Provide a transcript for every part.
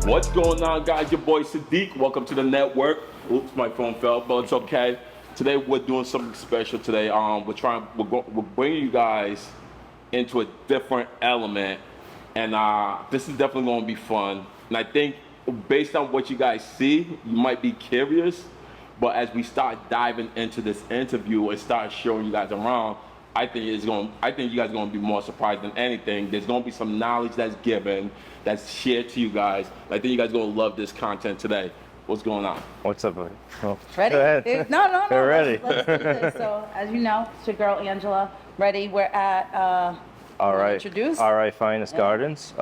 What's going on, guys? Your boy Sadiq. Welcome to the Netwrk. Oops, my phone fell, but it's okay. Today we're doing something special. Today, we're bringing you guys into a different element, and this is definitely going to be fun. And I think, based on what you guys see, you might be curious. But as we start diving into this interview and start showing you guys around, I think you guys are going to be more surprised than anything. There's going to be some knowledge that's given, that's shared to you guys. I think you guys are going to love this content today. What's going on? What's up, buddy? Oh. Ready? No. We're ready. Let's do this. So, as you know, it's your girl Angela. Ready? We're at. All right. Introduce. All right. Finest Gardens.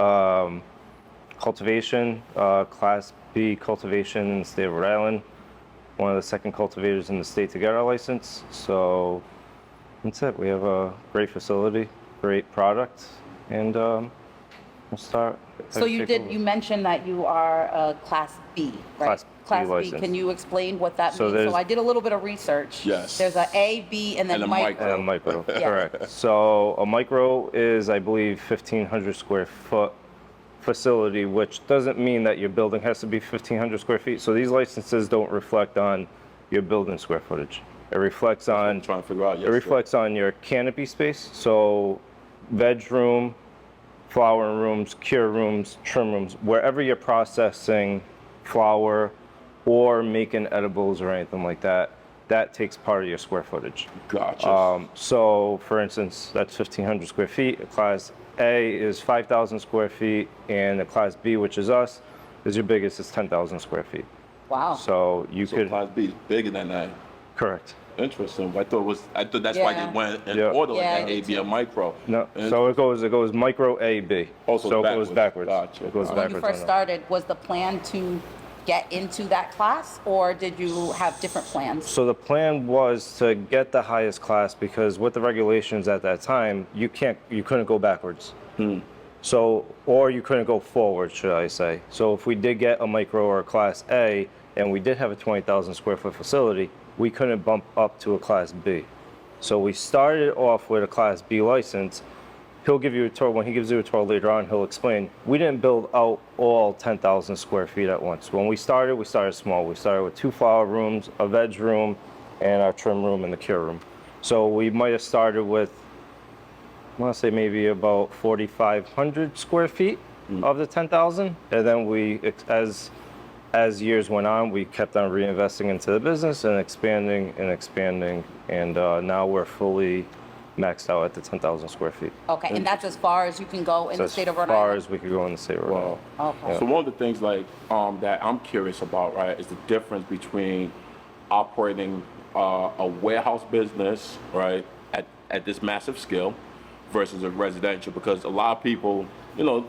Cultivation, Class B cultivation in the state of Rhode Island. One of the second cultivators in the state to get our license. So that's it. We have a great facility, great product, and we'll start. So you mentioned that you are a Class B, right? Class B license. Can you explain what that So means? So I did a little bit of research. Yes. There's a A, B, and then And a micro. micro. And a micro, Yeah. correct. So a micro is, I believe, 1,500 square foot facility, which doesn't mean that your building has to be 1,500 square feet. So these licenses don't reflect on your building square footage. It reflects on I'm trying to figure out. it reflects on your canopy space. So veg room, flower rooms, cure rooms, trim rooms, wherever you're processing flower or making edibles or anything like that, that takes part of your square footage. Gotcha. So for instance, that's 1,500 square feet. A Class A is 5,000 square feet, and a Class B, which is us, is your biggest, is 10,000 square feet. Wow. So you So could, Class B is bigger than that. correct. Interesting. I thought that's why they went in Yeah. order like Yeah, that, me A, B, too. and micro. No, And- so it goes micro A, B. Also So it goes backwards. Gotcha. It goes So when backwards. you first on that. started, was the plan to get into that class, or did you have different plans? So the plan was to get the highest class, because with the regulations at that time, you couldn't go backwards. So, or you couldn't go forward, should I say. So if we did get a micro or a Class A, and we did have a 20,000 square foot facility, we couldn't bump up to a Class B. So we started off with a Class B license. He'll give you a tour. When he gives you a tour later on, he'll explain, we didn't build out all 10,000 square feet at once. When we started small. We started with 2 flower rooms, a veg room, and our trim room and the cure room. So we might have started with, I want to say maybe about 4,500 square feet of the 10,000. And then as years went on, we kept on reinvesting into the business and expanding. And now we're fully maxed out at the 10,000 square feet. Okay, and that's as far as you can go in So the state of Rhode as far Island? as we could go in the state of Rhode Island. Okay. So one of the things that I'm curious about, right, is the difference between operating a warehouse business, right, at this massive scale versus a residential, because a lot of people, the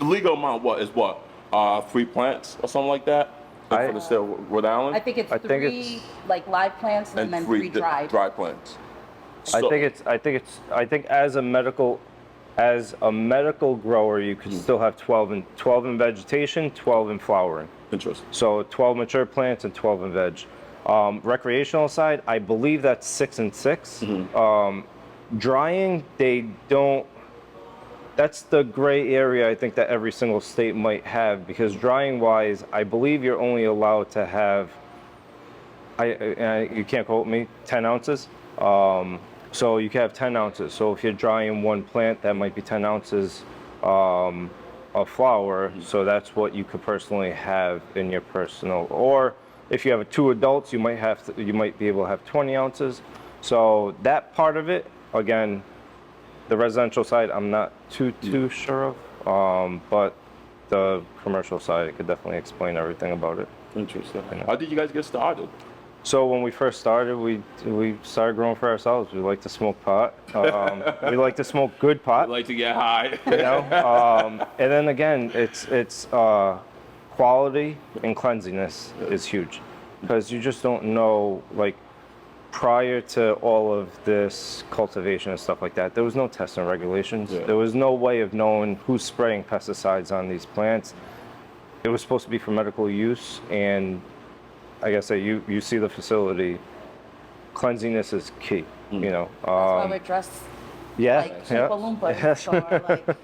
legal amount is 3 plants or something like that for the state of Rhode Island? I think it's I think three it's- like live plants and then 3 dried. dry plants. I think as a medical grower, you could still have 12 in vegetation, 12 in flowering. Interesting. So 12 mature plants and 12 in veg. Recreational side, I believe that's 6 and 6. Drying, they don't. That's the gray area I think that every single state might have, because drying wise, I believe you're only allowed to have. You can't quote me. 10 ounces. So you can have 10 ounces. So if you're drying one plant, that might be 10 ounces of flower. So that's what you could personally have in your personal. Or if you have 2 adults, you might be able to have 20 ounces. So that part of it, again, the residential side, I'm not too sure of. But the commercial side, I could definitely explain everything about it. Interesting. How did you guys get started? So when we first started, we started growing for ourselves. We like to smoke pot. We like to smoke good pot. I like to get high. And then again, it's quality and cleanliness is huge, because you just don't know, like, prior to all of this cultivation and stuff like that, there was no testing regulations. Yeah. There was no way of knowing who's spraying pesticides on these plants. It was supposed to be for medical use, and like I say, you see the facility, cleanliness is key. That's why we're dressed Yeah, like yeah. Oompa Loompas or like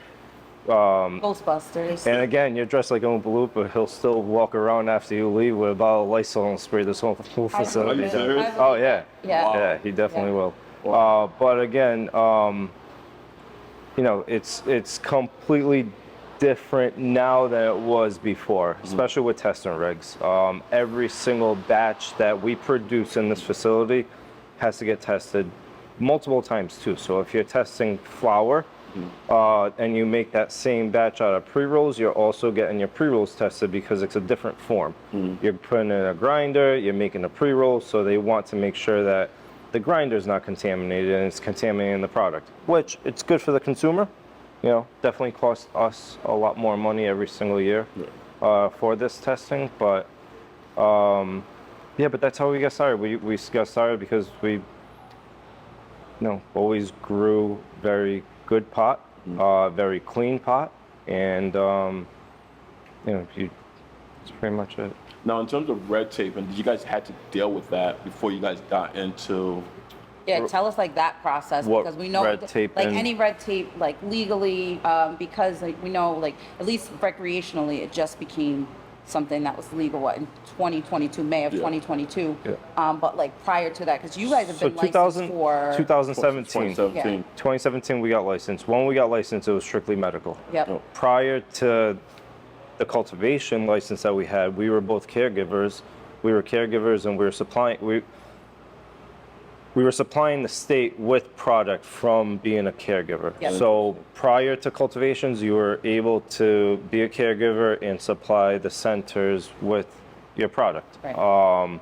Ghostbusters. And again, you're dressed like Oompa Loompa. He'll still walk around after you leave with a bottle of Lysol and spray this whole I facility believe it. down. serious? I Oh believe yeah, it. Yeah. yeah, he definitely Yeah. will. Wow. But again, you know, it's completely different now than it was before, especially with testing regs. Every single batch that we produce in this facility has to get tested multiple times too. So if you're testing flour and you make that same batch out of pre-rolls, you're also getting your pre-rolls tested because it's a different form. You're putting in a grinder, you're making a pre-roll, so they want to make sure that the grinder is not contaminated and it's contaminating the product, which it's good for the consumer. You know, definitely costs us a lot more money every single year for this testing. But yeah, but that's how we got started. We got started because we, you know, always grew very good pot, very clean pot, and you know, that's pretty much it. Now, in terms of red tape, and did you guys had to deal with that before you guys got into? Yeah, tell us like that process What because we know red that, tape like and- any red tape, like legally, because like we know like at least recreationally, it just became something that was legal in 2022, May of 2022. Yeah. But like prior to that, because you guys have So been licensed 2000, for 2017. 2017. 2017 we got licensed. When we got licensed, it was strictly medical. Yep. Prior to the cultivation license that we had, we were both caregivers. We were caregivers and we were supplying the state with product from being a caregiver. Yep. So prior to cultivations, you were able to be a caregiver and supply the centers with your product. Right.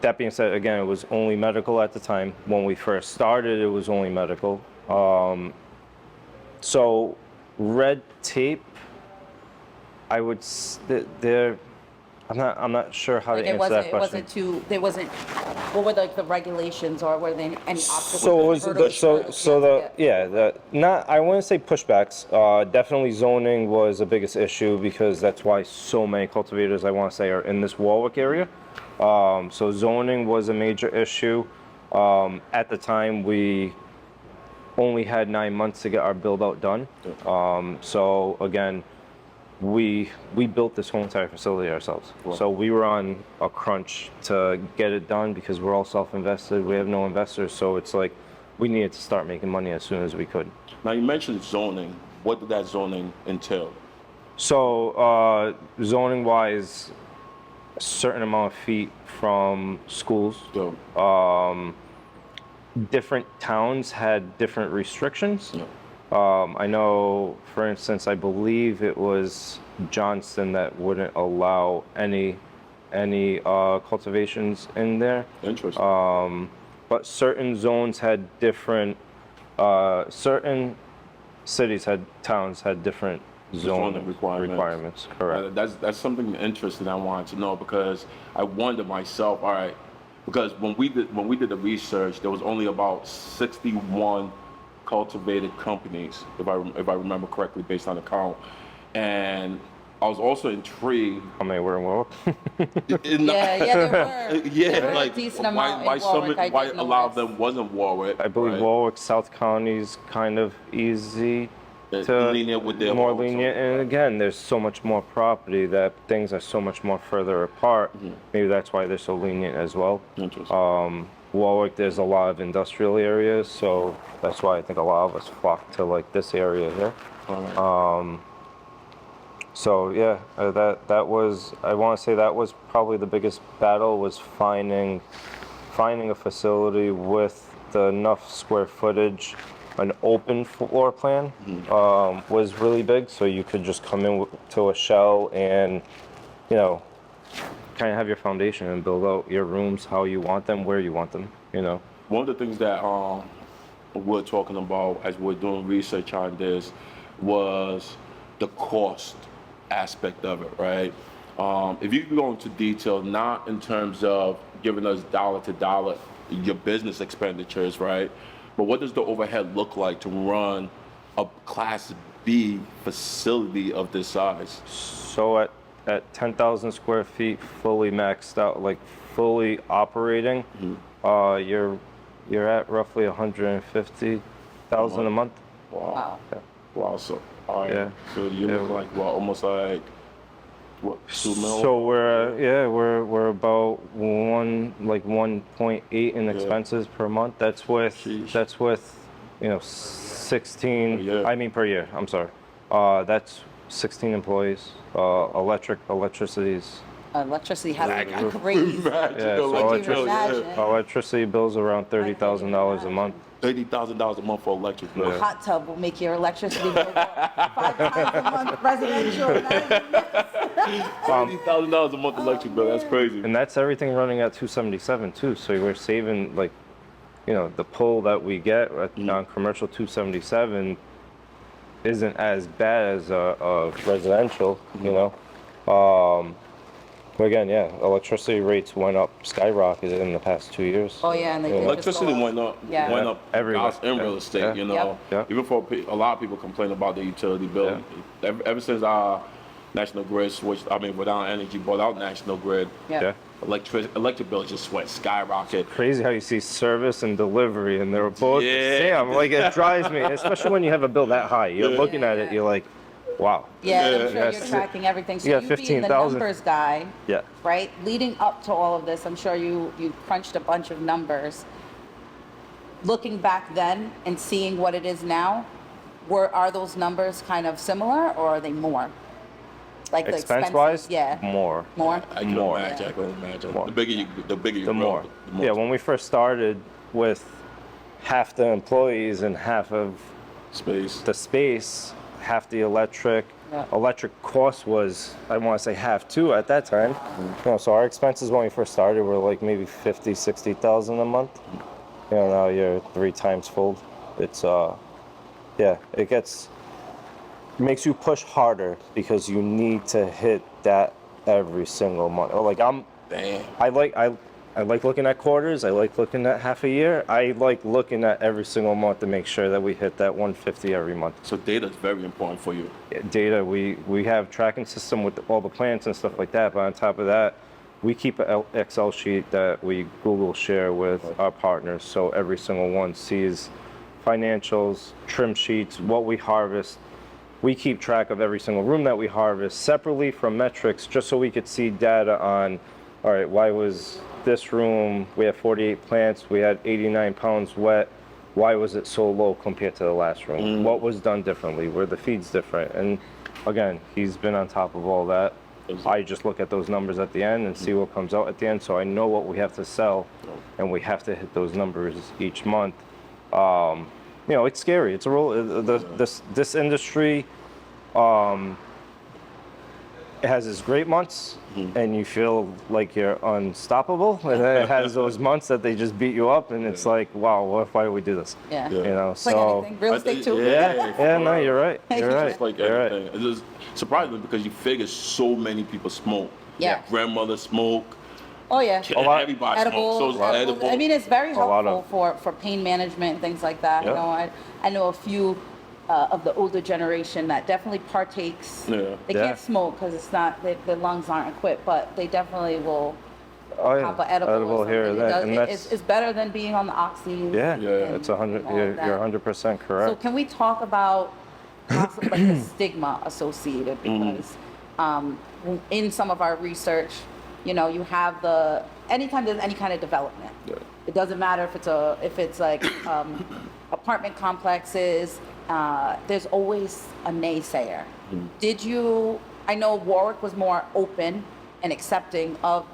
That being said, again, it was only medical at the time. When we first started, it was only medical. So red tape, I would, I'm not sure how Like to it answer that wasn't, question. there wasn't, what were like the regulations or were there any obstacles? So it was hurdles you had to get? I wouldn't say pushbacks. Definitely zoning was the biggest issue because that's why so many cultivators I want to say are in this Warwick area. So zoning was a major issue. At the time, we only had 9 months to get our build out done. So again, we built this whole entire facility ourselves. Wow. So we were on a crunch to get it done because we're all self-invested. We have no investors, so it's like we needed to start making money as soon as we could. Now, you mentioned zoning. What did that zoning entail? So zoning-wise, a certain amount of feet from schools. So, Different towns had different restrictions. Yeah. I know, for instance, I believe it was Johnston that wouldn't allow any cultivations in there. Interesting. But certain zones had different, certain cities towns had different Zoning requirements. Correct. That's something interesting I wanted to know because I wondered myself. All right, because when we did the research, there was only about 61 cultivated companies, if I remember correctly, based on the count, and I was also intrigued. How many were in Warwick? Yeah, there were. Yeah, There were a like decent amount why in Warwick, I why did a lot of notice. them wasn't Warwick? I believe right? Warwick, South County's kind of easy to lenient with their more laws. lenient. And again, there's so much more property that things are so much more further apart. Maybe that's why they're so lenient as well. Interesting. Warwick, there's a lot of industrial areas, so that's why I think a lot of us flock to like this area here. All right. So yeah, that was, I want to say that was probably the biggest battle, was finding a facility with enough square footage. An open floor plan was really big, so you could just come in to a shell and, you know, kind of have your foundation and build out your rooms how you want them, where you want them, you know. One of the things that we're talking about as we're doing research on this was the cost aspect of it, right? If you can go into detail, not in terms of giving us dollar to dollar your business expenditures, right? But what does the overhead look like to run a Class B facility of this size? So at 10,000 square feet, fully maxed out, like fully operating, you're at roughly 150,000 $30,000 a month. Wow. Wow. Wow. So, all right. Yeah. So you Yeah. look like, well, almost like, what, 2 mil? So we're about 1.8 in expenses per month. That's with Sheesh. 16. Per year. I mean per year. I'm sorry. That's 16 employees. Electricity's. Electricity has I been can crazy. imagine Yeah, the so electric bill. imagine. Yeah. Electricity bills around $30,000 a month. $30,000 a month for electric bill. A hot tub will make your electricity bill go up 5 times a month. Residential, imagine this. $30,000 a month electric bill. That's crazy. And that's everything running at 277 too. So we're saving the pull that we get on commercial 277 isn't as bad as a residential, But again, yeah, electricity rates went up, skyrocketed in the past 2 years. Oh yeah, and they did just Electricity go up. went up, Yeah. went up Everywhere. house and real estate. Yeah. You know, Yep. even for a lot of people complain about the utility bill. Ever since our national grid switched, without energy, bought out national grid, Yeah. electric bills just went skyrocket. Crazy how you see service and delivery and they're both Yeah. the same. Like it drives me, especially when you have a bill that high. You're looking at it, you're like, wow. Yeah, and I'm sure Yes. you're tracking everything. So You you got being the 15,000. numbers guy, Yeah. right? Leading up to all of this, I'm sure you crunched a bunch of numbers. Looking back then and seeing what it is now, are those numbers kind of similar or are they more? Like the Expense-wise, yeah, more. more. I can More. imagine. I can imagine. More. The bigger you The grow, more. the more Yeah, when we first started with half the employees and half of space. the space, half the electric. Yeah. Electric cost was, I want to say half too at that time. So our expenses when we first started were like maybe 50, 60,000 a month. Now you're 3 times fold. It's it makes you push harder because you need to hit that every single month. Damn. I like looking at quarters. I like looking at half a year. I like looking at every single month to make sure that we hit that 150 every month. So data is very important for you. Data, we have tracking system with all the plants and stuff like that. But on top of that, we keep an Excel sheet that we Google share with our partners. So every single one sees financials, trim sheets, what we harvest. We keep track of every single room that we harvest separately from metrics, just so we could see data on, all right, why was this room, we have 48 plants, we had 89 pounds wet, why was it so low compared to the last room? What was done differently? Were the feeds different? And again, he's been on top of all that. I just look at those numbers at the end and see what comes out at the end, so I know what we have to sell, and we have to hit those numbers each month. It's scary. It's a role. This industry, it has its great months, and you feel like you're unstoppable, and then it has those months that they just beat you up, and it's like, wow, why do we do this? Yeah. Yeah. Like anything. Real estate too. No, you're right. You're right. It's like You're right. everything. It's just surprising because you figure so many people smoke. Yeah. Grandmother smoke. Oh yeah. Everybody Edibles, smokes. So edibles. edible. I mean, it's very lot helpful of- for pain management and things like that. Yeah. I know a few of the older generation that definitely partakes. Yeah. They Yeah. can't smoke because it's not their lungs aren't equipped, but they definitely will Oh, pop an edible. or here or something. there, and that's It's better than being on the oxy. yeah. Yeah. It's 100. and all You're of that. 100% So correct. can we talk about possibly like the stigma associated because in some of our research, you have anytime there's any kind of development, it doesn't matter if it's like apartment complexes, there's always a naysayer. I know Warwick was more open and accepting of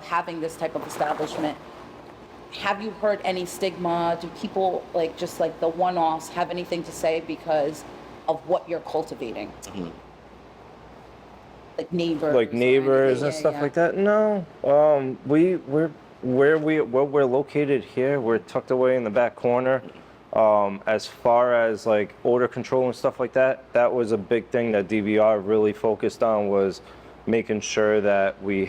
having this type of establishment. Have you heard any stigma? Do people just like the one-offs have anything to say because of what you're cultivating? Like neighbors. Like neighbors and Yeah, stuff yeah. like that. No, where we're located here, we're tucked away in the back corner. As far as like odor control and stuff like that, that was a big thing that DVR really focused on, was making sure that we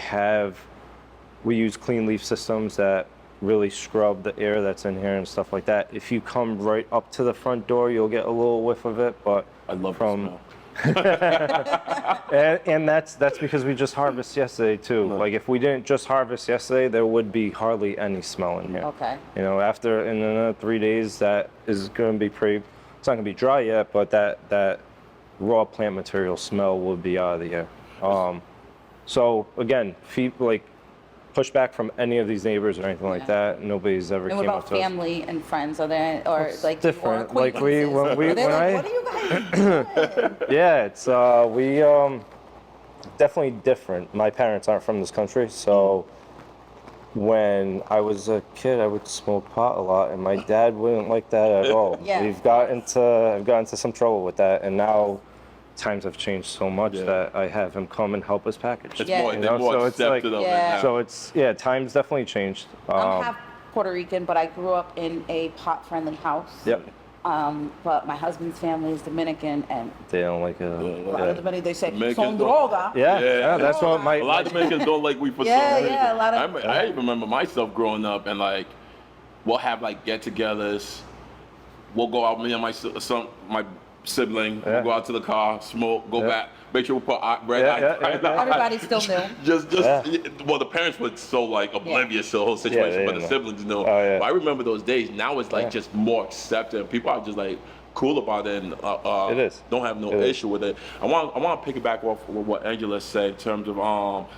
use clean leaf systems that really scrub the air that's in here and stuff like that. If you come right up to the front door, you'll get a little whiff of it, but I love the from smell. And that's because we just harvested yesterday too. Like if we didn't just harvest yesterday, there would be hardly any smell in here. Okay. You know, after in another 3 days, that is going to be pretty. It's not going to be dry yet, but that raw plant material smell will be out of the air. So again, pushback from any of these neighbors or anything like that. Nobody's ever And what came up about to us. family and friends? Are there, or It's like, different. or Like, acquaintances? when Are they like, what are you guys doing? Yeah, it's we definitely different. My parents aren't from this country, so when I was a kid, I would smoke pot a lot, and my dad wouldn't like that at all. Yeah. I've got into some trouble with that, and now times have changed so much that I have him come and help us package. It's Yeah. more, You they're know, more so it's like- accepted of Yeah. it now. So it's times definitely changed. I'm half Puerto Rican, but I grew up in a pot-friendly house. Yep, But my husband's family is Dominican, and they don't like it. a lot of Dominicans, they say, Dominicans son don't- droga. Yeah, that's what A lot of Dominicans don't like weed for Yeah, some reason. yeah, a lot of- I even remember myself growing up and like, we'll have like get-togethers. We'll go out, me and my sibling, we'll go out to the car, smoke, go back, make sure we put red Everybody still knew. Just, well, the parents were so like oblivious to the whole situation, they but the didn't siblings knew. Oh, yeah. But I remember those days. Now it's like just more accepted. People are just like cool about it, and It is. don't have no It is. issue with it. I want to piggyback off of what Angela said in terms of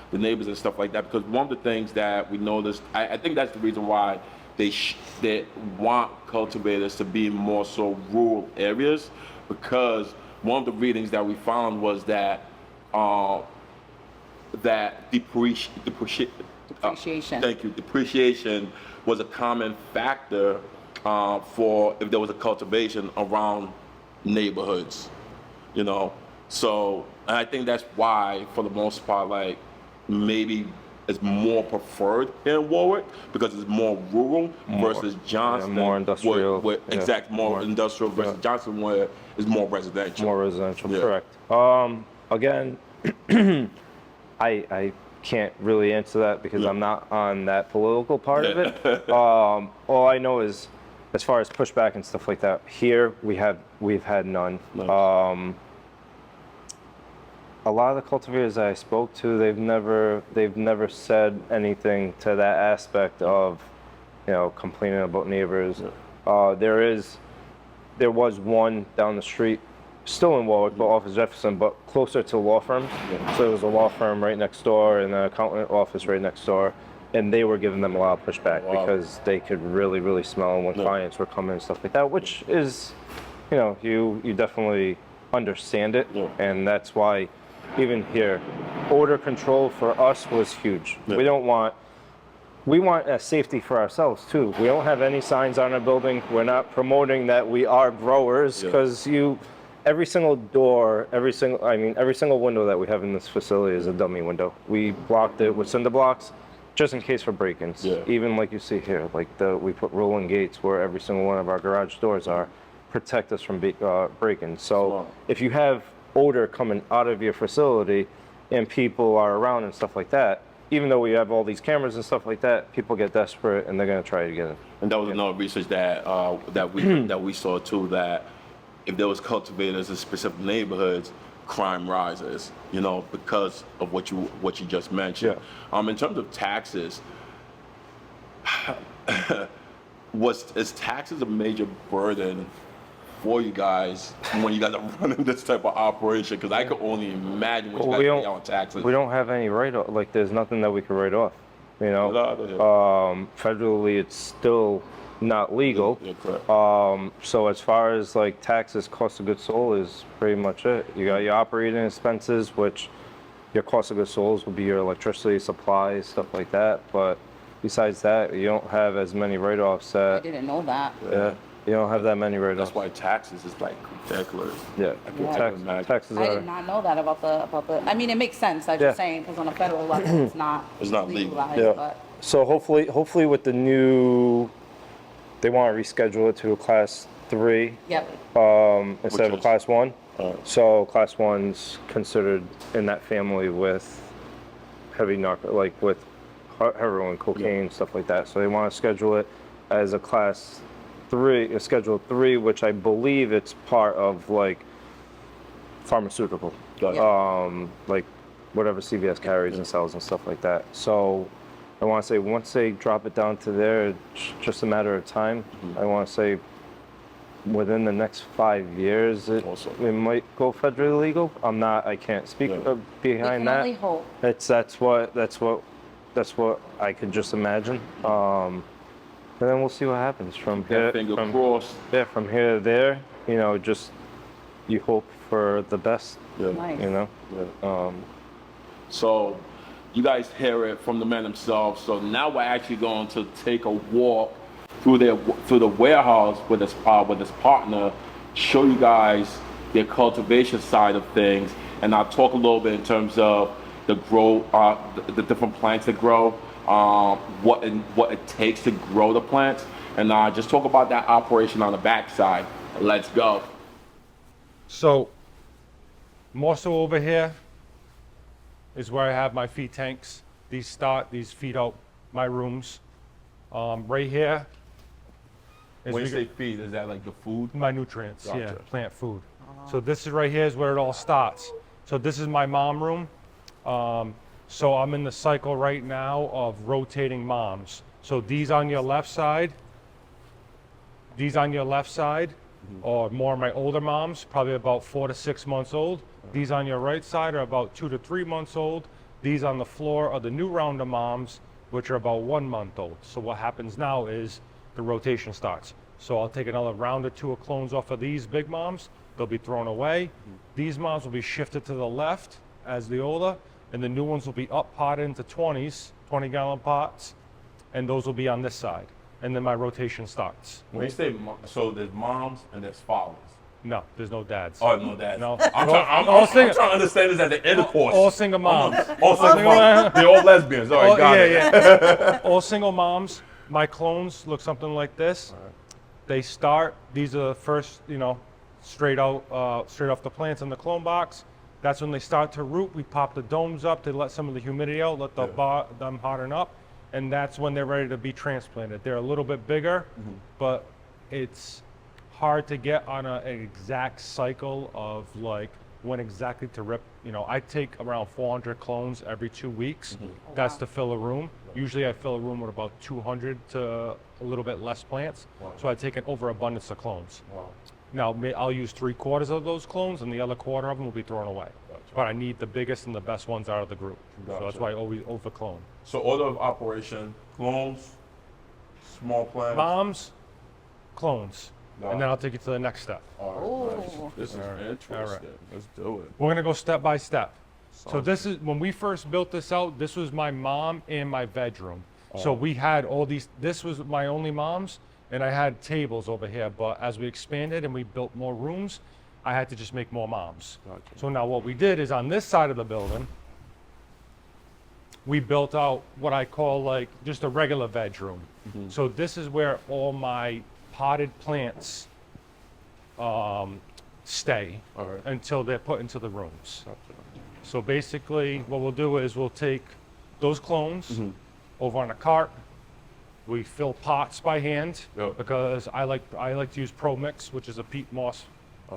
the neighbors and stuff like that, because one of the things that we noticed, I think that's the reason why they want cultivators to be more so rural areas, because one of the readings that we found was that depreciation. Thank you. Depreciation was a common factor for if there was a cultivation around neighborhoods, you know. So, and I think that's why, for the most part, like maybe it's more preferred in Warwick because it's more rural versus Johnston. more industrial, Exact, more industrial versus Johnston, where it's more residential. More residential, Yeah. correct. Again, I can't really answer that because I'm not on that political part of it. All I know is, as far as pushback and stuff like that, here we've had none. Nice. A lot of the cultivators that I spoke to, they've never said anything to that aspect of, you know, complaining about neighbors. There was one down the street, still in Warwick, but off of Jefferson, but closer to law firms. So there was a law firm right next door and an accountant office right next door, and they were giving them a lot of pushback because they could really smell when clients were coming and stuff like that, which is, you know, you definitely understand it, and that's why even here, odor control for us was huge. We want a safety for ourselves too. We don't have any signs on our building. We're not promoting that we are growers, because every single door, every single window that we have in this facility is a dummy window. We blocked it with cinder blocks just in case for break-ins. Even like you see here, like we put rolling gates where every single one of our garage doors are, protect us from break-ins. So if you have odor coming out of your facility and people are around and stuff like that, even though we have all these cameras and stuff like that, people get desperate and they're going to try to get in. And that was another research that we saw too, that if there was cultivators in specific neighborhoods, crime rises, you know, because of what you just mentioned. In terms of taxes, is taxes a major burden for you guys when you guys are running this type of operation? Because I could only imagine what you guys pay on taxes. We don't have any write-off. Like, there's nothing that we can write off. You know, federally, it's still not legal. So as far as like taxes, cost of goods sold is pretty much it. You got your operating expenses, which your cost of goods sold will be your electricity, supplies, stuff like that. But besides that, you don't have as many write-offs. I didn't know that. Yeah. You don't have that many write-offs. That's why taxes is like ridiculous. Yeah, taxes I are. did not know that about the. I mean, it makes sense. I'm just saying, because on a federal level, it's not legal. legalized, but So hopefully with the new, they want to reschedule it to a class 3 instead of a class 1. So class 1's considered in that family with heavy with heroin, cocaine, stuff like that. So they want to schedule it as a class 3, a schedule 3, which I believe it's part of like pharmaceutical, Got it. like whatever CVS carries and sells and stuff like that. So I want to say once they drop it down to there, it's just a matter of time. I want to say within the next 5 years, it might go federally legal. I can't speak We behind can that. only hope. That's what I could just imagine. And then we'll see what happens from here. Finger crossed. Yeah, from here to there, just you hope for the best. Yeah. Nice. So you guys hear it from the man himself. So now we're actually going to take a walk through the warehouse with his partner, show you guys their cultivation side of things, and I'll talk a little bit in terms of the grow, the different plants that grow, what it takes to grow the plants, and just talk about that operation on the backside. Let's go. So, more so over here is where I have my feed tanks. These feed out my rooms. Right here is When you say feed, is that like the food? my nutrients, yeah, Gotcha. plant food. So this is right here is where it all starts. So this is my mom room. So I'm in the cycle right now of rotating moms. So these on your left side are more of my older moms, probably about 4 to 6 months old. These on your right side are about 2 to 3 months old. These on the floor are the new round of moms, which are about 1 month old. So what happens now is the rotation starts. So I'll take another round or two of clones off of these big moms. They'll be thrown away. These moms will be shifted to the left as the older, and the new ones will be up potted into 20-gallon pots, and those will be on this side. And then my rotation starts. When you say so, there's moms and there's fathers. No, there's no dads. Oh, no dads. No. I'm all trying single, to understand this at the intercourse. all single moms. All single moms. They're all lesbians. All right, got it. Yeah. All single moms. My clones look something like this. They start. These are the first, straight off the plants in the clone box. That's when they start to root. We pop the domes up to let some of the humidity out, let them harden up, and that's when they're ready to be transplanted. They're a little bit bigger, but it's hard to get on an exact cycle of like when exactly to rip. I take around 400 clones every 2 weeks. That's to fill a room. Usually I fill a room with about 200 to a little bit less plants. So I take an overabundance of clones. Now I'll use 3/4 of those clones, and the other quarter of them will be thrown away. But I need the biggest and the best ones out of the group. So that's why I always overclone. So order of operation: clones, small plants. Moms, clones. And then I'll take you to the next step. Oh. This is interesting. All right. Let's do it. We're gonna go step by step. So this is, when we first built this out, this was my mom and my bedroom. So we had all these, this was my only moms, and I had tables over here, but as we expanded and we built more rooms, I had to just make more moms. Gotcha. So now what we did is on this side of the building, we built out what I call like just a regular veg room. So this is where all my potted plants stay until they're put into the rooms. So basically what we'll do is we'll take those clones over on a cart. We fill pots by hand because I like to use Pro Mix, which is a peat moss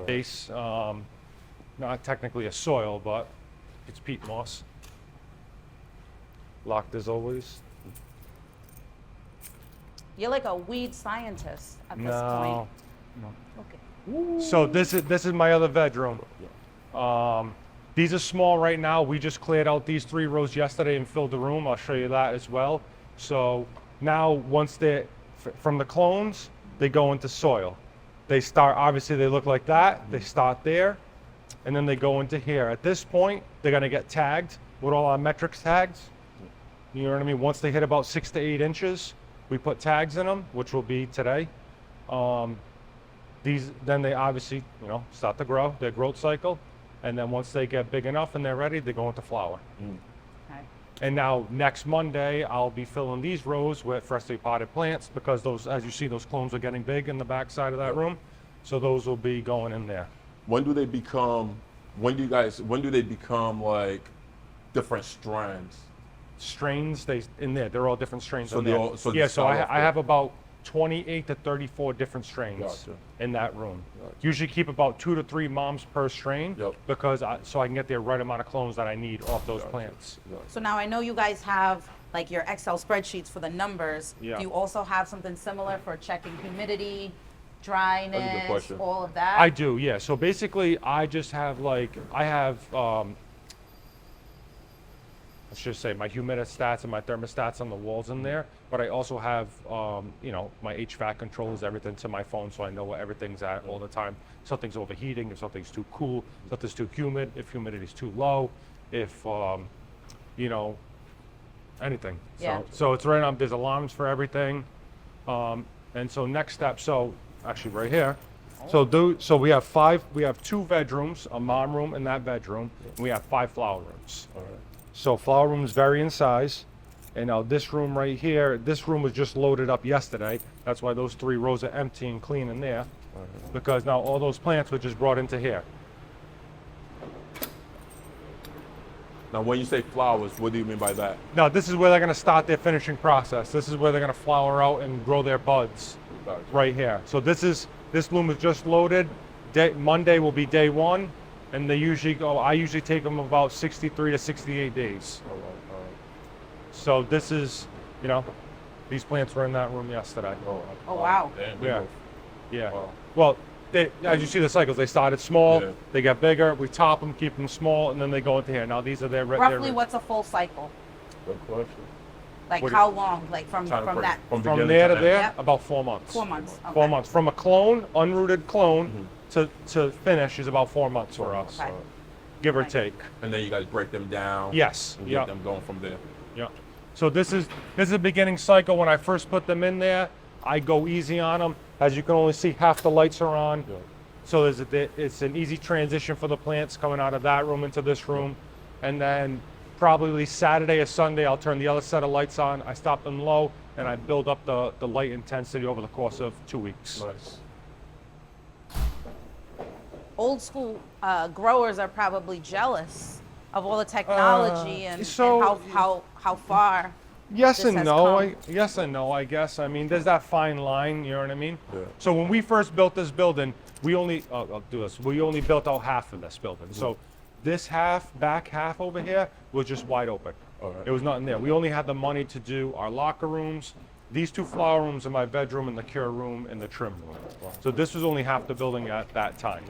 base. Not technically a soil, but it's peat moss. Locked as always. You're like a weed scientist at this No. point. Okay. So this is my other bedroom. These are small right now. We just cleared out these 3 rows yesterday and filled the room. I'll show you that as well. So now once they're from the clones, they go into soil. They start, obviously they look like that. They start there and then they go into here. At this point, they're gonna get tagged with all our metrics tags. You know what I mean? Once they hit about 6 to 8 inches, we put tags in them, which will be today. Then they obviously, start to grow, their growth cycle. And then once they get big enough and they're ready, they go into flower. Okay. And now next Monday, I'll be filling these rows with freshly potted plants because those, as you see, those clones are getting big in the back side of that room. So those will be going in there. When do they become like different strands? Strains, they're all different strains So in they there. all- so they Yeah, so start off I have about 28 to 34 different strains Gotcha. in that room. Gotcha. Usually keep about 2 to 3 moms per strain Yep. because so I can get the right amount of clones that I need off those Gotcha. plants. So now I know you guys have like your Excel spreadsheets for the numbers. Yeah. Do you also have something similar for checking humidity, dryness, question. all of that? I do, yeah. So basically, I just have let's just say my humidistats and my thermostats on the walls in there, but I also have, my HVAC controls everything to my phone, so I know where everything's at all the time. If something's overheating, if something's too cool, if something's too humid, if humidity's too low, if, anything. Yeah. So it's right on, there's alarms for everything. And so next step, so actually right here, so we have 2 bedrooms, a mom room in that bedroom, and we have 5 flower rooms. All right. So flower rooms vary in size. And now this room right here, this room was just loaded up yesterday. That's why those 3 rows are empty and clean in there. Because now all those plants were just brought into here. Now, when you say flowers, what do you mean by that? Now this is where they're gonna start their finishing process. This is where they're gonna flower out and grow their buds. Gotcha. Right here. So this loom is just loaded. Monday will be day 1, and I usually take them about 63 to 68 days. All right, all right. So this is, these plants were in that room yesterday. Oh, wow. Damn, Yeah. we Yeah. Wow. Well, as you see the cycles, they started small, Yeah. they get bigger, we top them, keep them small, and then they go into here. Now these are their Roughly, what's a full cycle? Good question. Like What do how long? Like from Time frame. that? From from beginning there to end. there, Yep. about 4 months. 4 months. Okay. 4 months. From a clone, unrooted clone, Mm-hmm. to finish is about 4 months for us, Okay. give or Right. take. And then you guys break them down. Yes. And Yeah. get them going from there. Yeah. So this is a beginning cycle. When I first put them in there, I go easy on them. As you can only see, half the lights are on. Yeah. So it's an easy transition for the plants coming out of that room into this room. And then probably Saturday or Sunday, I'll turn the other set of lights on. I stop them low, and I build up the light intensity over the course of 2 weeks. Nice. Old school growers are probably jealous of all the technology and so- how far. Yes This and has no. come. Yes and no, I guess. I mean, there's that fine line. You know what I mean? Yeah. So when we first built this building, we only I'll do this. We only built out half of this building. So this back half over here, was just wide open. All right. It was nothing there. We only had the money to do our locker rooms, these 2 flower rooms in my bedroom, and the cure room and the trim room. So this was only half the building at that time.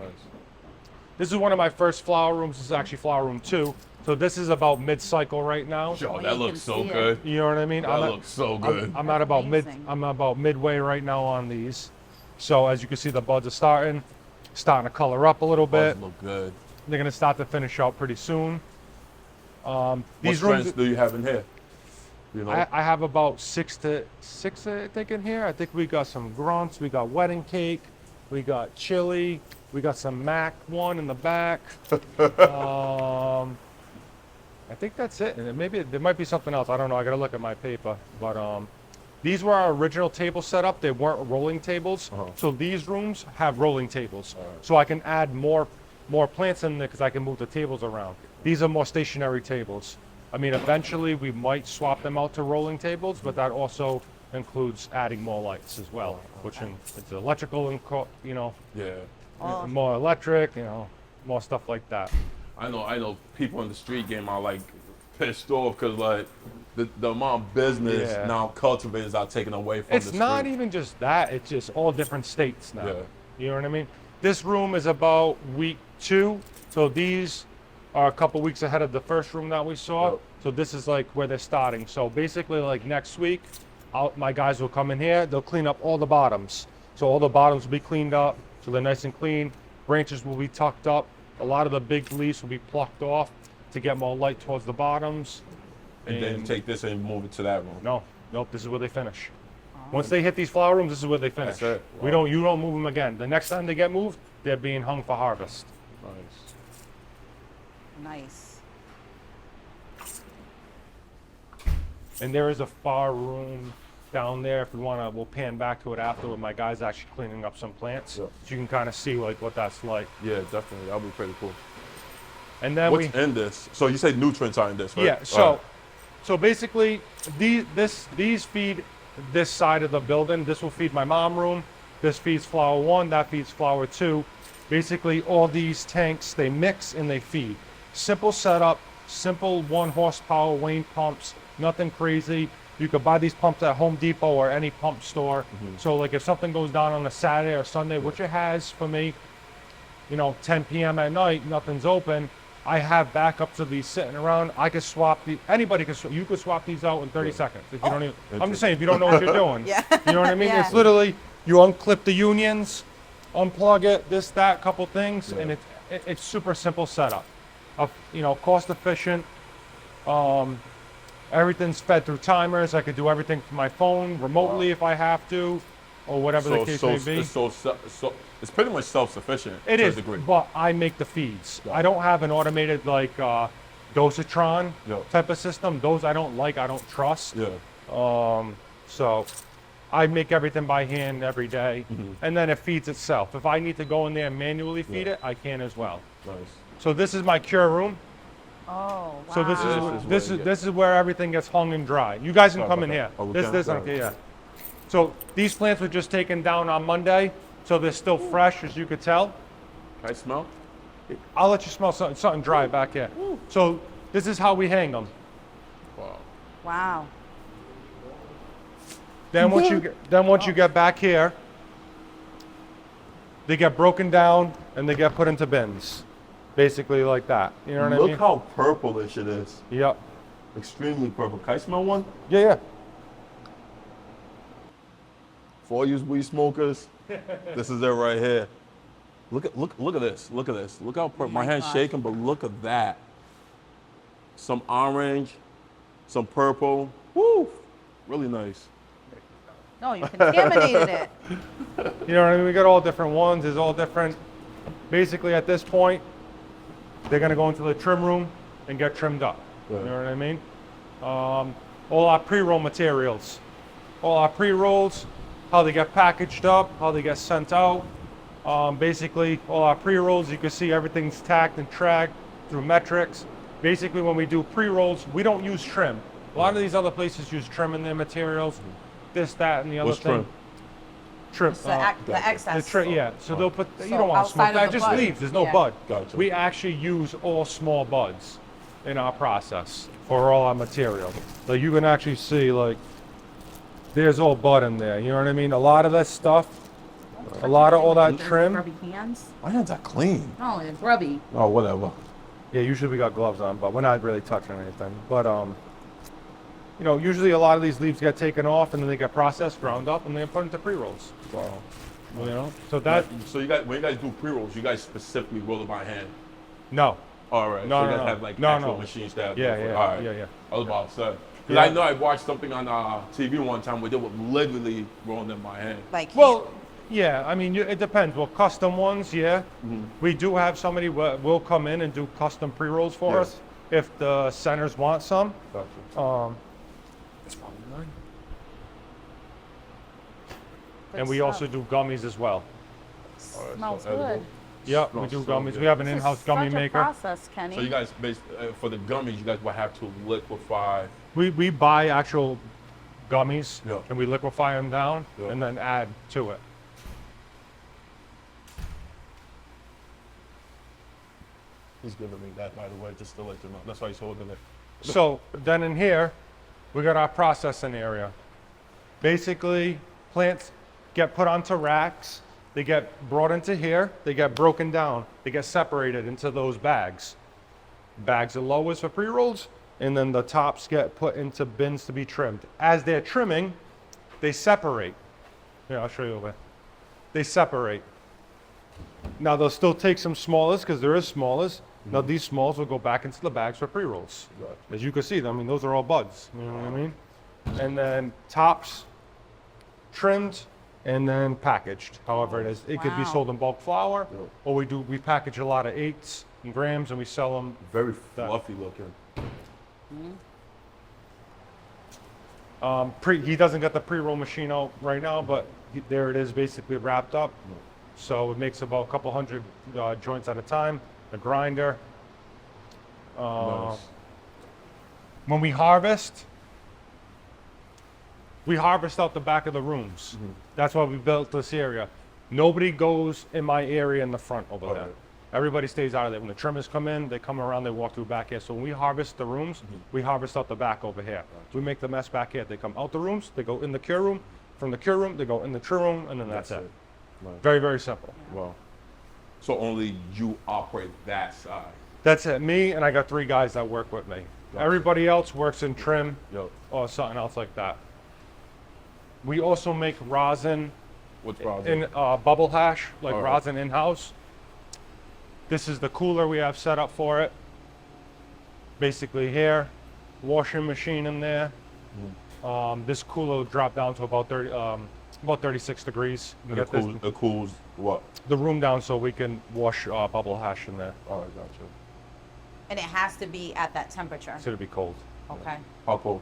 This is one of my first flower rooms. This is actually flower room 2. So this is about mid-cycle right now. Yo, Oh, that you looks can so see it. good. You know what I mean? That looks so good. I'm That's at about amazing. I'm about midway right now on these. So as you can see, the buds are starting to color up a little bit. Buds look good. They're gonna start to finish out pretty soon. What These strains rooms, do you have in here? You know? I have about 6 I think in here. I think we got some grunts, we got wedding cake, we got chili, we got some Mac 1 in the back. I think that's it. And maybe there might be something else. I don't know. I gotta look at my paper. But these were our original table setup. They weren't rolling tables. Uh-huh. So these rooms have rolling tables. Alright. So I can add more plants in there because I can move the tables around. These are more stationary tables. I mean, eventually we might swap them out to rolling tables, but that also includes adding more lights as well, which it's electrical and Yeah. Oh. more electric, more stuff like that. I know people in the street game are like pissed off because like the amount of business Yeah. now cultivators are taking away from It's the not street. even just that, it's just all different states now. Yeah. You know what I mean? This room is about week 2, so these are a couple weeks ahead of the first room that we saw. Yep. So this is like where they're starting. So basically like next week, my guys will come in here, they'll clean up all the bottoms. So all the bottoms will be cleaned up, so they're nice and clean. Branches will be tucked up. A lot of the big leaves will be plucked off to get more light towards the bottoms. And then you take this and move it to that room. Nope, this is where they finish. Once they hit these flower rooms, this is where they finish. That's it. You don't move them again. The next time they get moved, they're being hung for harvest. Nice. Nice. And there is a far room down there. If we want to, we'll pan back to it after with my guys actually cleaning up some plants. Yeah. So you can kind of see like what that's like. Yeah, definitely. That'll be pretty cool. And then What's in this? So you say nutrients are in this, right? yeah. So basically these feed this side of the building. This will feed my mom room. This feeds flower 1, that feeds flower 2. Basically, all these tanks, they mix and they feed. Simple setup, simple 1 horsepower Wayne pumps, nothing crazy. You could buy these pumps at Home Depot or any pump store. So like if something goes down on a Saturday or Sunday, which it has for me, 10 p.m. at night, nothing's open, I have backups of these sitting around. I could swap anybody could, you could swap these out in 30 seconds. If you don't even, I'm just saying, if you don't know what you're doing. Yeah. You know what I mean? Yeah. It's literally, you unclip the unions, unplug it, this, that, couple things, and it's super simple setup. Cost efficient. Everything's fed through timers. I could do everything from my phone remotely if I have to, or whatever the case may be. It's pretty much self-sufficient. It to a is, degree. but I make the feeds. Yeah. I don't have an automated dosatron Yeah. type of system. Those I don't like, I don't trust. Yeah. So I make everything by hand every day, and then it feeds itself. If I need to go in there and manually feed it, I can as well. Nice. So this is my cure room. Oh, wow. So This this is where everything gets hung and dried. You guys can come in here. Oh, we This can? okay, yeah. So these plants were just taken down on Monday, so they're still fresh, as you could tell. Can I smell? I'll let you smell something dry back here. So this is how we hang them. Wow. Wow. Then once you get back here, they get broken down and they get put into bins, basically like that. You know what I mean? Look how purplish it is. Yep. Extremely purple. Can I smell one? Yeah, yeah. For all you weed smokers, this is it right here. Look at this. Look at this. Look how purple. My hand's gosh. shaking, but look at that. Some orange, some purple. Woo! Really nice. No, you contaminated it. You know what I mean? We got all different ones. There's all different. Basically, at this point, they're gonna go into the trim room and get trimmed up. Right. You know what I mean? All our pre-roll materials, all our pre-rolls, how they get packaged up, how they get sent out. Basically, all our pre-rolls, you can see everything's tagged and tracked through Netwrk. Basically, when we do pre-rolls, we don't use trim. A lot of these other places use trim in their materials, this, that, and the other What's thing. Trim. It's the excess. Yeah, so they'll put, you So don't want to smoke outside of that, the just bud. leaves, there's no Yeah. bud. Gotcha. We actually use all small buds in our process for all our material. So you can actually see, like, there's all bud in there, you know what I mean? A lot of that stuff, a lot of all that trim. Grubby hands? My hands are clean. No, it's grubby. Oh, whatever. Yeah, usually we got gloves on, but we're not really touching anything. But, usually a lot of these leaves get taken off and then they get processed, ground up, and they get put into pre-rolls. Wow. So that, So you guys, when you guys do pre-rolls, you guys specifically roll it by hand. no. All right. No, so you no, guys no. have like No, actual no. machines that. Yeah, do it. yeah, All right. yeah. I was about to say. Because Yeah. I know I watched something on TV one time where they were literally rolling them by hand. Like, Well, yeah, I mean, it depends. Well, custom ones, yeah. We do have somebody will come in and do custom pre-rolls for Yeah. us if the centers want some. Gotcha. It's probably mine. good And we stuff. also do gummies as well. Smells so edible. good. Yep, we Smells do so gummies. good. We have an This is in-house gummy such a maker. process, Kenny. So you guys, for the gummies, you guys will have to liquefy. We buy actual gummies Yeah. and we liquefy them down Yeah. and then add to it. He's giving me that, by the way, just to let you know. That's why he's holding it. So then in here, we got our processing area. Basically, plants get put onto racks. They get brought into here. They get broken down. They get separated into those bags. Bags are lowest for pre-rolls, and then the tops get put into bins to be trimmed. As they're trimming, they separate. Yeah, I'll show you over. They separate. Now they'll still take some smallers because there is smallers. Now these smalls will go back into the bags for pre-rolls. Right. As you can see, I mean, those are all buds, you know what I mean? And then tops trimmed and then packaged, however it is. It could be Wow. sold in bulk flour, Yeah. or we package a lot of 8s and grams and we sell them. Very fluffy looking. He doesn't get the pre-roll machine out right now, but there it is basically wrapped up. So it makes about a couple hundred joints at a time. The grinder. Nice. When we harvest, We harvest out the back of the rooms. That's why we built this area. Nobody goes in my area in the front over there. Everybody stays out of there. When the trimmers come in, they come around, they walk through back here. So when we harvest the rooms, we harvest out the back over here. We make the mess back here. They come out the rooms, they go in the cure room. From the cure room, they go in the true room, and then that's it. Right. Very, very simple. Well, so only you operate that side. That's it. Me and I got 3 guys that work with me. Everybody else works in trim Yep. or something else like that. We also make rosin What's rosin? in bubble hash, like All right. rosin in-house. This is the cooler we have set up for it. Basically here, washing machine in there. This cooler will drop down to about 36 degrees. You And get it cools what? the room down so we can wash bubble hash in there. All right, gotcha. And it has to be at that temperature. It's gonna be cold, Okay. How cold?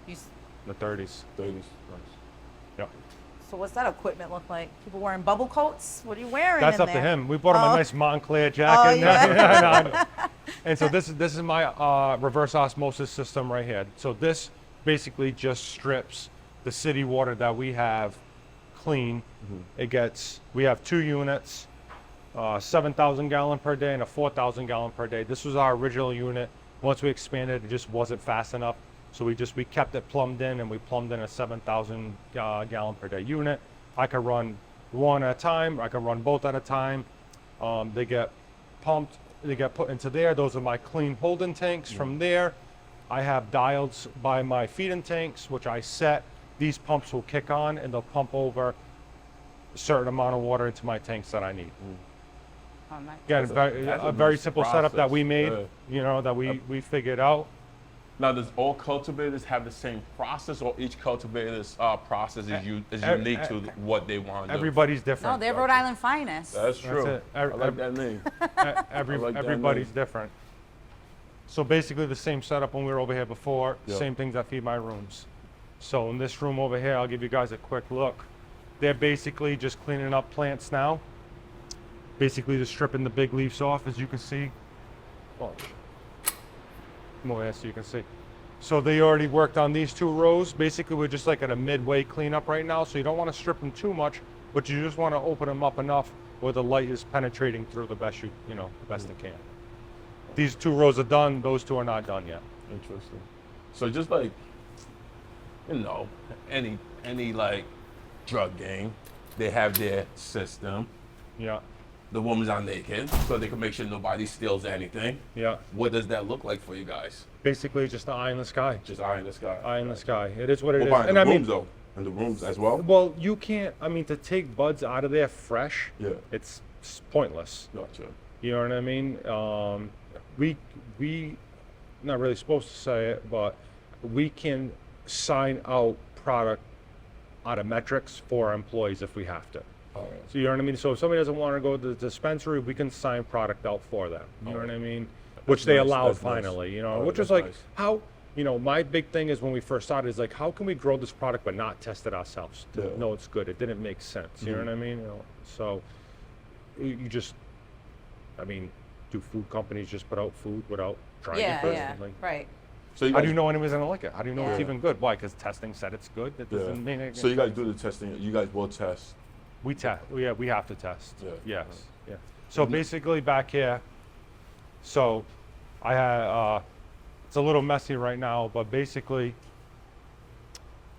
You s- in the 30s. 30s. Nice. Yep. So what's that equipment look like? People wearing bubble coats? What are you wearing That's in up to there? him. We bought him Oh. a nice Montclair jacket. yeah. No, no. And so this is my reverse osmosis system right here. So this basically just strips the city water that we have clean. We have 2 units, 7,000 gallon per day and a 4,000 gallon per day. This was our original unit. Once we expanded, it just wasn't fast enough. So we kept it plumbed in, and we plumbed in a 7,000 gallon per day unit. I could run one at a time. I can run both at a time. They get pumped. They get put into there. Those are my clean holding tanks. From there, I have dials by my feeding tanks, which I set. These pumps will kick on, and they'll pump over a certain amount of water into my tanks that I need. Oh, nice. Again, that's a a very nice simple setup that we process. made, you know, that we figured out. Now, does all cultivators have the same process, or each cultivator's process is unique to what they want to do? Everybody's different. No, they're Rhode Island finest. That's true. it. I like that name. like that Everybody's name. different. So basically the same setup when we were over here before, Yep. same things that feed my rooms. So in this room over here, I'll give you guys a quick look. They're basically just cleaning up plants now. Basically just stripping the big leaves off, as you can see. Well, more here so you can see. So they already worked on these 2 rows. Basically, we're just like at a midway cleanup right now. So you don't want to strip them too much, but you just want to open them up enough where the light is penetrating through the best the best it can. These 2 rows are done. Those 2 are not done yet. Interesting. So just like, any like drug game, they have their system. Yeah, The women's are naked, so they can make sure nobody steals anything. yeah. What does that look like for you guys? Basically, just the eye in the sky. Just eye in the sky. Eye in the sky. It is what it What is. about in And the I mean, rooms though? In the rooms as well? well, you can't. I mean, to take buds out of there fresh, Yeah. it's pointless. Gotcha. You know what I mean? We not really supposed to say it, but we can sign out product out of metrics for our employees if we have to. All right. So you know what I mean? So if somebody doesn't want to go to the dispensary, we can sign product out for them. You know what I mean? Which they nice, allowed that's nice. finally, you know, Alright, which was that's like nice. how, my big thing is when we first started is like, how can we grow this product but not test it ourselves to Yeah. know it's good? It didn't make sense. You know what I mean? So you just, do food companies just put out food without trying it Yeah, first? yeah, Like, right. So you how guys, do you know anyone's gonna like it? How do you know it's Yeah. even good? Why? Because testing said it's good. That doesn't mean it. So you guys do the testing. You guys will test. We test. Yeah, we have to test. Yeah. Yes. Yeah. So basically, back here. So, I had. It's a little messy right now, but basically,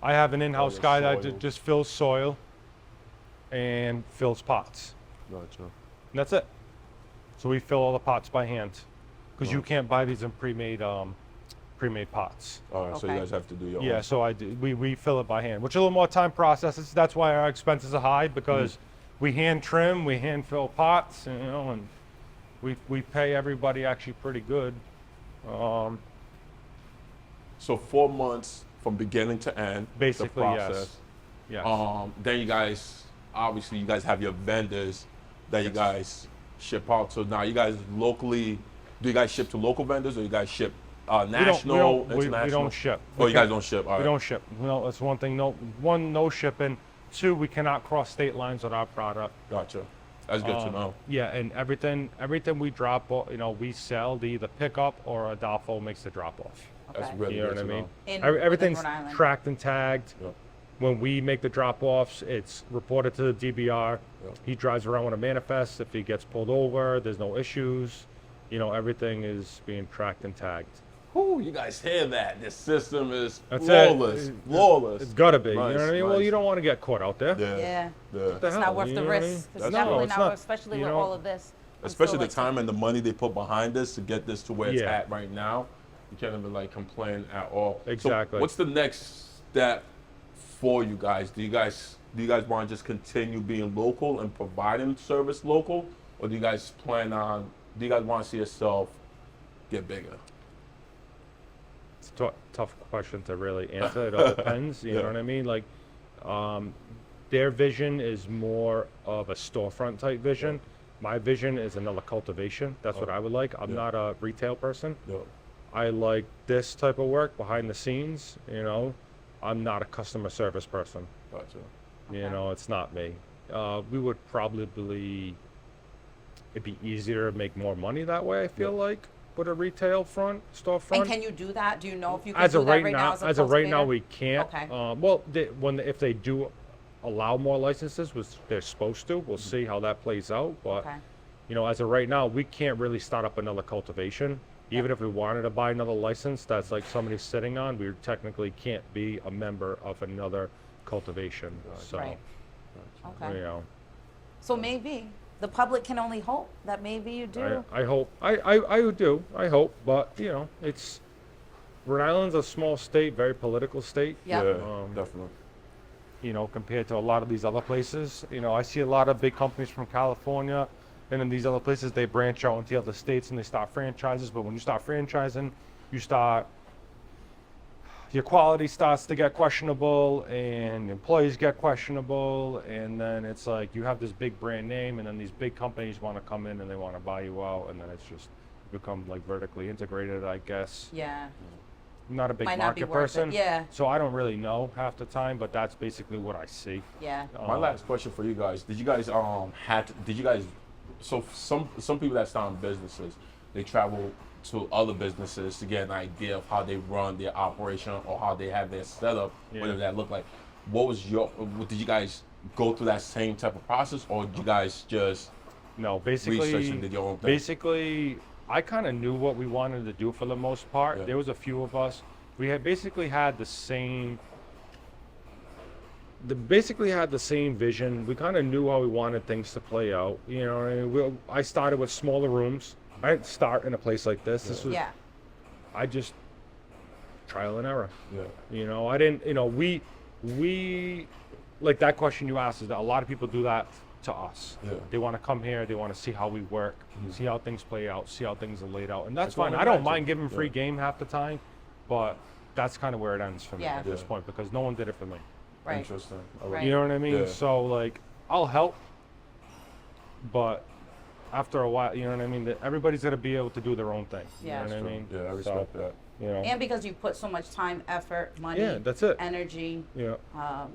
I have an in-house your guy that soil. just fills soil and fills pots. Gotcha. And that's it. So we fill all the pots by hand, because you can't buy these in pre-made pots. All right. So you Okay. guys have to do your Yeah, own. so we fill it by hand, which is a little more time processes. That's why our expenses are high, because we hand trim, we hand fill pots, and we pay everybody actually pretty good. So 4 months from beginning to end. Basically, the yes. process. Yes. Then you guys, obviously, you guys have your vendors that you guys ship out. So now you guys locally, do you guys ship to local vendors, or you guys ship national, international? we don't ship. Oh, you guys don't ship. All We right. don't ship. No, that's one thing. No shipping. 2, we cannot cross state lines with our product. Gotcha. That's good to know. Yeah, and everything we drop, we sell. The either pickup or Adolfo makes the drop off. That's Okay. really You know good what I to mean? know. In- Everything's within Rhode Island. tracked and tagged. Yep. When we make the drop-offs, it's reported to the DBR. He drives around with a manifest. If he gets pulled over, there's no issues. You know, everything is being tracked and tagged. Whoo, you guys hear that? This system is That's flawless. it. Flawless. It's gotta be. You know Nice, what I mean? Well, nice. you don't want to get caught out there. Yeah. Yeah. Yeah. The It's not hell, worth you the know what I risk. mean? It's That's definitely it's not not, worth, especially you with know, all of this. I'm Especially still the like- time and the money they put behind this to get this to where it's Yeah. at right now. You can't even like complain at all. Exactly. So what's the next step for you guys? Do you guys want to just continue being local and providing service local, or do you guys want to see yourself get bigger? It's a tough question to really answer. It all depends. You Yeah. know what I mean? Like, their vision is more of a storefront type vision. My vision is another cultivation. That's what I would like. I'm Yeah. not a retail person. Yeah. I like this type of work behind the scenes. You know, I'm not a customer service person. Gotcha. You Okay. know, it's not me. We would probably, it'd be easier to make more money that way. I feel like with a retail storefront. And can you do that? Do you know if you can As do of that right right now? now, as of right now, cultivator? we can't. Okay. Well, if they do allow more licenses, which they're supposed to, we'll see how that plays out. But Okay. you know, as of right now, we can't really start up another cultivation. Even if we wanted to buy another license, that's like somebody sitting on. We technically can't be a member of another cultivation. So, Right. Okay. you know, So maybe the public can only hope that maybe you do. I hope I would do. I hope, but you know, it's Rhode Island's a small state, very political state. Yep. Yeah, definitely. You know, compared to a lot of these other places. You know, I see a lot of big companies from California, and in these other places, they branch out into other states and they start franchises. But when you start franchising, your quality starts to get questionable, and employees get questionable, and then it's like you have this big brand name, and then these big companies want to come in and they want to buy you out, and then it's just become like vertically integrated, I guess. Yeah. I'm not a big Might not be market worth it. person, Yeah. so I don't really know half the time, but that's basically what I see. Yeah. My last question for you guys: did you guys so some people that start businesses, they travel to other businesses to get an idea of how they run their operation or how they have their setup, whatever that look like. Did you guys go through that same type of process, or did you guys just No, research and did your own thing? basically, I kind of knew what we wanted to do for the most part. Yeah. There was a few of us. We had basically had the same vision. We kind of knew how we wanted things to play out. You know, what I mean? I started with smaller rooms. I didn't start in a place like this. This was Yeah. I just trial and error. Yeah. You know, I didn't. You know, we like that question you asked is that a lot of people do that to us. Yeah. They want to come here. They want to see how we work, see how things play out, see how things are laid out, and that's That's what fine. I I don't imagine. mind giving free Yeah. game half the time, but that's kind of where it ends for me Yeah. at this Yeah. point because no one did it for me. Right. Interesting. Right. You know what I mean? Yeah. So like, I'll help, but after a while, you know what I mean. Everybody's gonna be able to do their own thing. Yeah. You know what I mean? Yeah, I So, respect that. you know. And because you put so much time, effort, money, Yeah, that's it. energy, Yeah.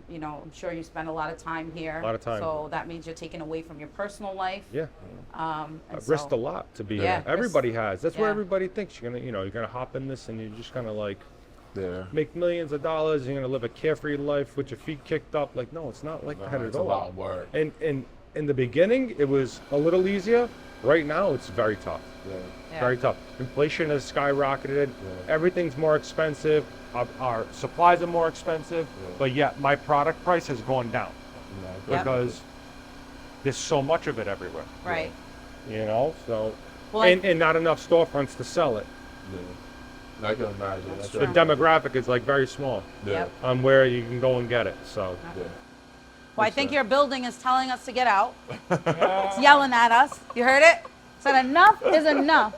you know, I'm sure you spend a lot of time here. A lot of time. So that means you're taking away from your personal life. Yeah. And I've risked a so- lot to be Yeah, here. Everybody has. That's where yeah. everybody thinks you're gonna hop in this and you're just gonna like Yeah. make millions of dollars. You're gonna live a carefree life with your feet kicked up. Like, no, it's not like that at It's a all. lot of work. And in the beginning, it was a little easier. Right now, it's very tough. Yeah. Yeah. Very tough. Inflation has skyrocketed. Everything's more expensive. Our supplies are more expensive. But yet, my product price has gone down Yep. because there's so much of it everywhere. Right. You know, so Well, and not enough storefronts to sell it. I can imagine. That's true. The demographic is like very small Yeah. Yep. on where you can go and get it. So Yeah. Well, I think your building is telling us to get out. It's yelling at us. You heard it? Said enough is enough.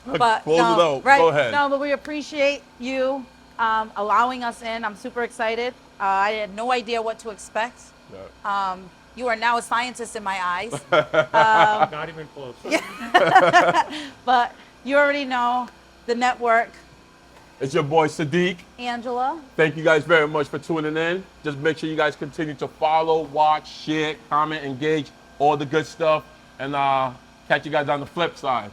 But Close no, it out. right? Go ahead. No, but we appreciate you allowing us in. I'm super excited. I had no idea what to expect. Yeah. You are now a scientist in my eyes. not even close. But you already know the network. It's your boy Sadiq. Angela. Thank you guys very much for tuning in. Just make sure you guys continue to follow, watch, share, comment, engage, all the good stuff. And catch you guys on the flip side.